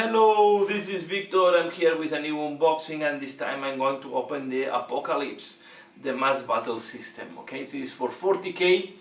Hello, this is Victor. I'm here with a new unboxing, and this time I'm going to open the Apocalypse, the mass battle system. Okay, this is for 40k.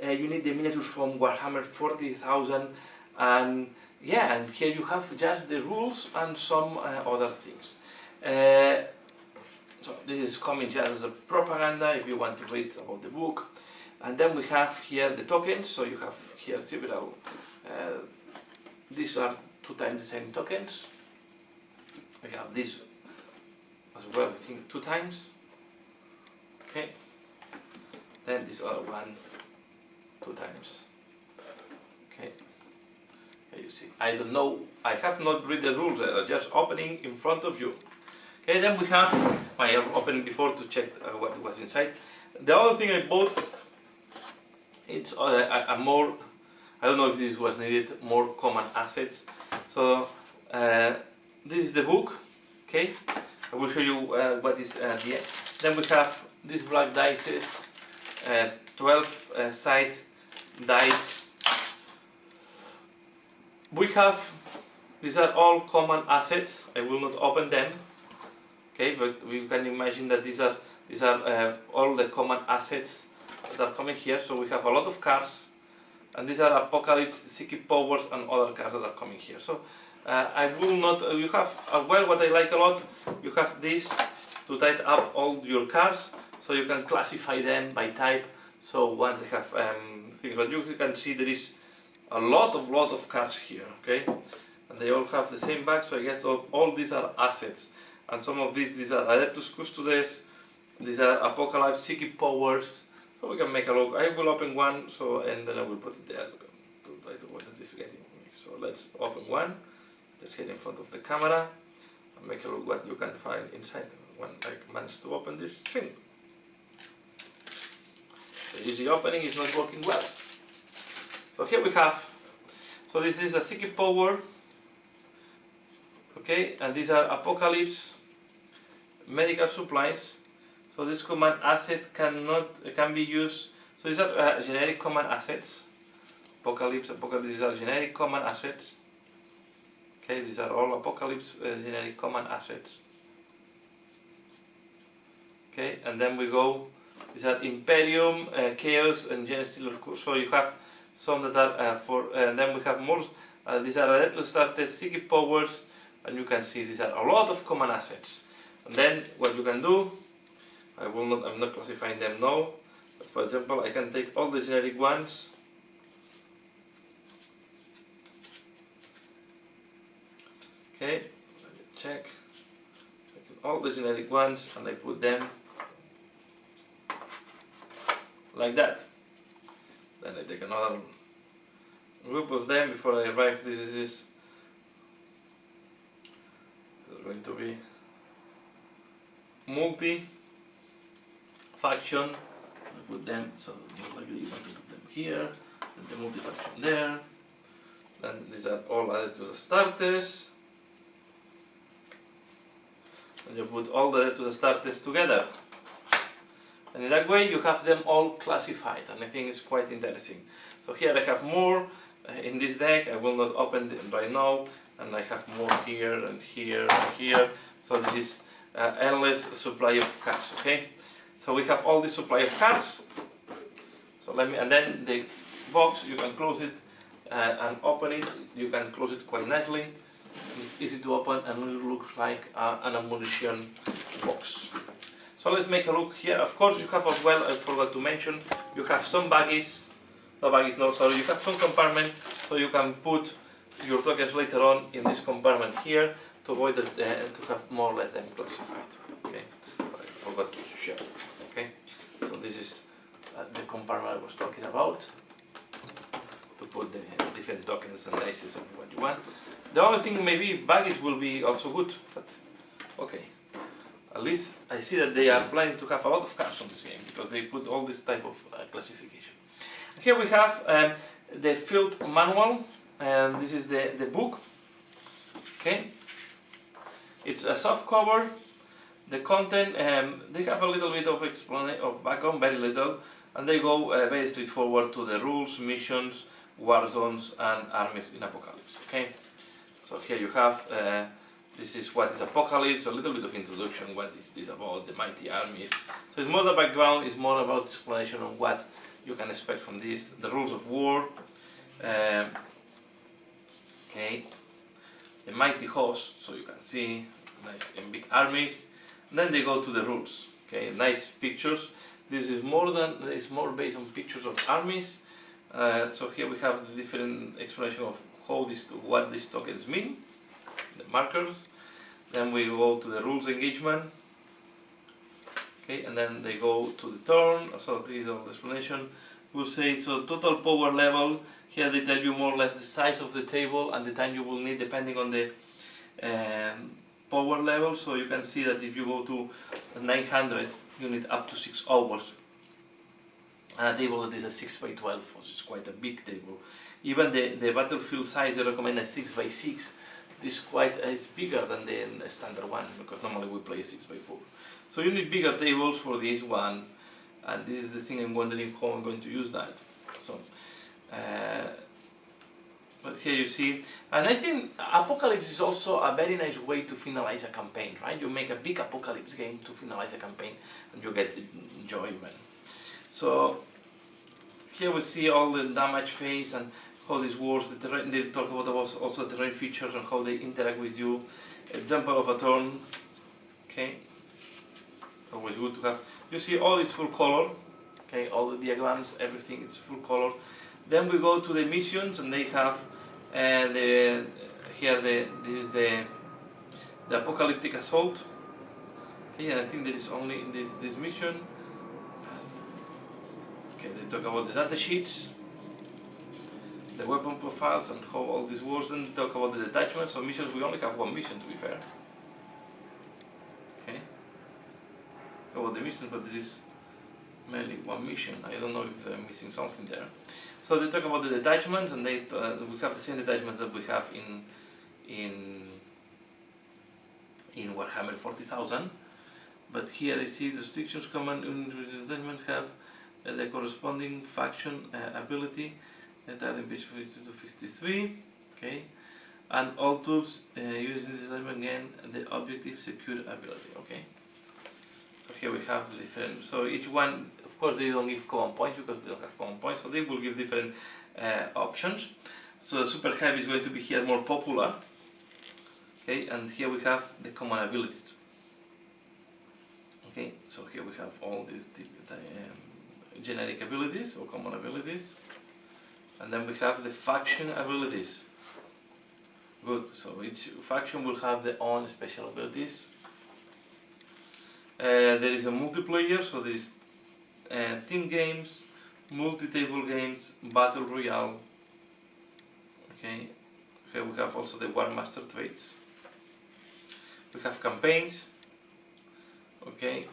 You need the miniatures from Warhammer 40,000, and yeah, and here you have just the rules and some other things. So this is coming just as a propaganda if you want to read about the book. And then we have here the tokens. So you have here several. These are 2 times the same tokens. We have this as well, I think 2 times. Okay. Then this other one 2 times. Okay. Here you see. I don't know. I have not read the rules. I'm just opening in front of you. Okay. Then we have. I have opened before to check what was inside. The other thing I bought. It's a more. I don't know if this was needed. More common assets. So this is the book. Okay, I will show you what is the end. Then we have these black dice, 12 side dice. We have, these are all common assets. I will not open them. Okay, but you can imagine that these are all the common assets that are coming here. So we have a lot of cards. And these are Apocalypse, Psychic Powers, and other cards that are coming here. So I will not. You have as well what I like a lot. You have this to type up all your cards, so you can classify them by type. So once I have things, but you can see there is a lot of cards here. Okay, and they all have the same back. So I guess all these are assets, and some of these are Adeptus Custodes. These are Apocalypse, Psychic Powers. So we can make a look. I will open one, so and then I will put it there to try to watch this getting me. So let's open one. Let's get in front of the camera and make a look what you can find inside when I manage to open this thing. The easy opening is not working well. So here we have. So this is a Psychic Power. Okay, and these are Apocalypse, medical supplies. So this command asset can be used. So these are generic command assets. Apocalypse, these are generic command assets. Okay, these are all Apocalypse generic command assets. Okay, and then we go. These are Imperium, Chaos, and Genestealer. So you have some that are and then we have more. These are Adeptus started Psychic Powers, and you can see these are a lot of command assets. And then what you can do. I'm not classifying them now, but for example I can take all the generic ones. Okay, let me check. All the generic ones and I put them like that. Then I take another group of them before I arrive. This is going to be multi faction. I put them so most likely you want to put them here, and the multi-faction there. Then these are all added to the starters. And you put all the to the starters together. And in that way you have them all classified, and I think it's quite interesting. So here I have more in this deck. I will not open them right now, and I have more here and here and here. So this is endless supply of cards. Okay. So we have all the supply of cards. So and then the box, you can close it and open it. You can close it quite nicely. It's easy to open and it looks like an ammunition box. So let's make a look here. Of course you have as well, I forgot to mention, you have some baggies. You have some compartment, so you can put your tokens later on in this compartment here to avoid to have more or less them classified. Okay, I forgot to share. Okay, so this is the compartment I was talking about, to put the different tokens and dices and what you want. The only thing maybe baggies will be also good, but okay. At least I see that they are planning to have a lot of cards on this game because they put all this type of classification. Here we have the field manual, and this is the book. Okay, it's a soft cover. The content, they have a little bit of explanation of background, very little, and they go very straightforward to the rules, missions, war zones, and armies in Apocalypse. Okay, So here you have, this is what is Apocalypse, a little bit of introduction, what is this about, the mighty armies. So it's more the background, it's more about explanation on what you can expect from this, the rules of war, okay, the mighty host, so you can see nice and big armies. And then they go to the rules, okay, nice pictures. This is it's more based on pictures of armies. So here we have the different explanation of what these tokens mean, the markers. Then we go to the rules engagement. Okay, and then they go to the turn. So this is all the explanation. We'll say so total power level. Here they tell you more or less the size of the table and the time you will need depending on the power level. So you can see that if you go to 900, you need up to 6 hours. And a table that is a 6x12, which is quite a big table. Even the battlefield size, they recommend a 6x6. This is bigger than the standard one, because normally we play a 6x4. So you need bigger tables for this one, and this is the thing I'm wondering how I'm going to use that. So, but here you see, and I think Apocalypse is also a very nice way to finalize a campaign, right? You make a big Apocalypse game to finalize a campaign, and you get enjoyment. So here we see all the damage phase and how this works. The terrain, they talk about also terrain features and how they interact with you. Example of a turn. Okay, always good to have. You see all is full color. Okay, all the diagrams, everything is full color. Then we go to the missions, and they have this is the apocalyptic assault. Okay, and I think there is only this mission. Okay, they talk about the data sheets, the weapon profiles, and how all this works. And they talk about the detachments. So missions, we only have one mission, to be fair. Okay, about the mission, but there is mainly one mission. I don't know if I'm missing something there. So they talk about the detachments, and we have the same detachments that we have in Warhammer 40,000. But here I see restrictions command detachment have the corresponding faction ability. That are in page 52 to 53. Okay, and all troops using this detachment again the objective secure ability. Okay. So here we have the different. So each one, of course, they don't give common points because we don't have common points. So they will give different options. So the super heavy is going to be here more popular. Okay, and here we have the common abilities. Okay, so here we have all these generic abilities or common abilities, and then we have the faction abilities. Good. So each faction will have their own special abilities. There is a multiplayer, so there is team games, multi-table games, battle royale. Okay, here we have also the War Master traits. We have campaigns. Okay,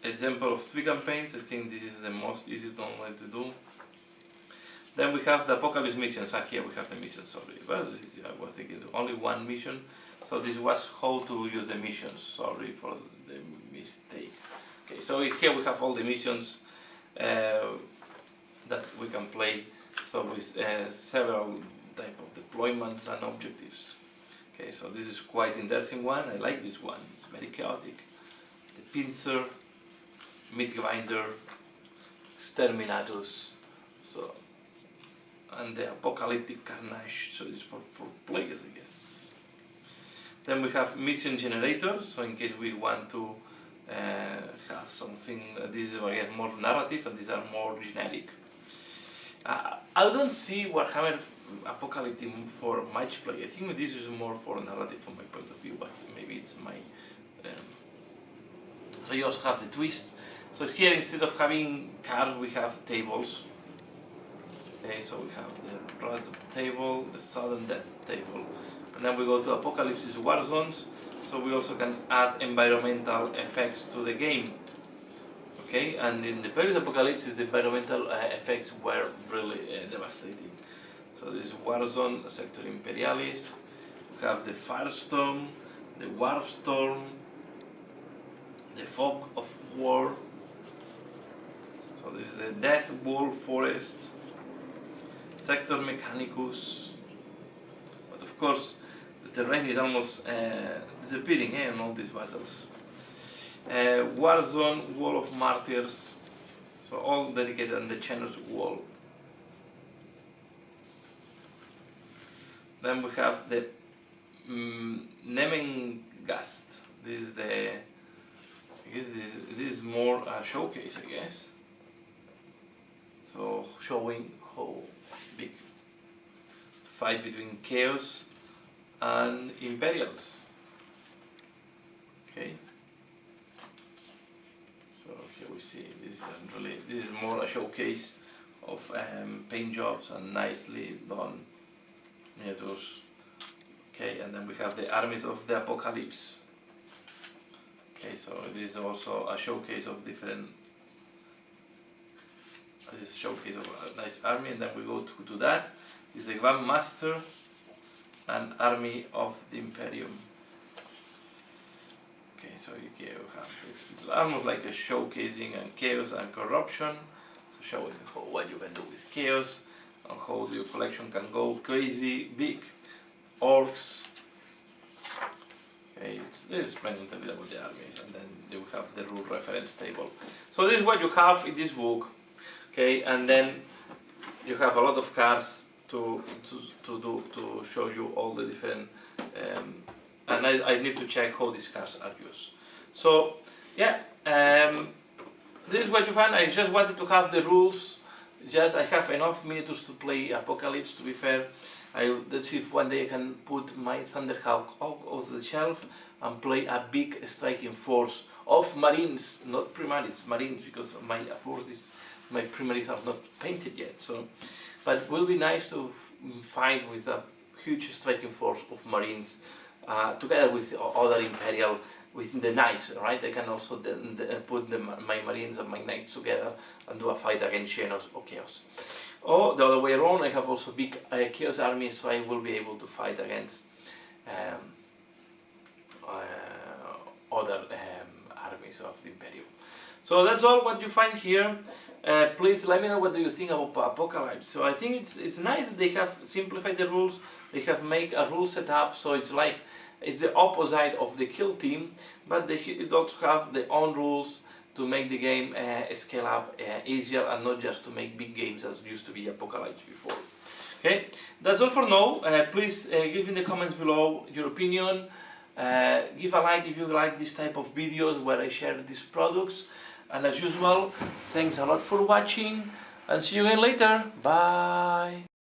example of 3 campaigns. I think this is the most easy one to do. Then we have the Apocalypse missions. Here we have the mission. Sorry, well, I was thinking only one mission. So this was how to use the missions. Sorry for the mistake. Okay, so here we have all the missions that we can play. So with several type of deployments and objectives. Okay, so this is quite interesting one. I like this one. It's very chaotic. The pincer, meat grinder, exterminatus. So and the apocalyptic carnage. So it's for players, I guess. Then we have mission generator, so in case we want to have something, this is again more narrative and these are more generic. I don't see Warhammer Apocalyptic for match play. I think this is more for narrative from my point of view, but maybe it's my... So you also have the twist. So here instead of having cards we have tables. Okay, so we have the Rise table, the Sudden Death table. And then we go to Apocalypse's War Zones, so we also can add environmental effects to the game. Okay, and in the previous Apocalypse, the environmental effects were really devastating. So this is War Zone, Sector Imperialis, we have the Firestorm, the Warp Storm, the Fog of War, so this is the Death Wall Forest, Sector Mechanicus, but of course the rain is almost disappearing in all these battles. Warzone, Wall of Martyrs, so all dedicated on the Chenos wall. Then we have the Nemengast. This is the, I guess this is more a showcase, I guess. So showing how big fight between Chaos and Imperials. Okay. So here we see this is more a showcase of paint jobs and nicely done miniatures. Okay, and then we have the Armies of the Apocalypse. Okay, so this is also a showcase of different. This is a showcase of a nice army, and then we go to that. This is the Grandmaster and Army of the Imperium. Okay, so you have this. It's almost like a showcasing and chaos and corruption. So showing what you can do with chaos and how your collection can go crazy big. Orcs. Okay, they're explaining a little bit about the armies, and then you have the rule reference table. So this is what you have in this book. Okay, and then you have a lot of cards to show you all the different. And I need to check how these cards are used. So yeah, this is what you find. I just wanted to have the rules. I have enough miniatures to play Apocalypse, to be fair. Let's see if one day I can put my Thunderhawk off the shelf and play a big striking force of Marines, not Primaris, Marines, because my Primaris are not painted yet. So, but it will be nice to fight with a huge striking force of Marines, together with other Imperial within the Knights, right? I can also put my Marines and my Knights together and do a fight against Xenos or Chaos. Or the other way around, I have also big Chaos armies, so I will be able to fight against other armies of the Imperium. So that's all what you find here. Please let me know what do you think about Apocalypse. So I think it's nice that they have simplified the rules. They have made a rule setup, so it's like it's the opposite of the Kill Team, but they also have their own rules to make the game scale up easier, and not just to make big games as used to be Apocalypse before. Okay, that's all for now. Please give in the comments below your opinion. Give a like if you like this type of videos where I share these products. And as usual, thanks a lot for watching, and see you again later. Bye!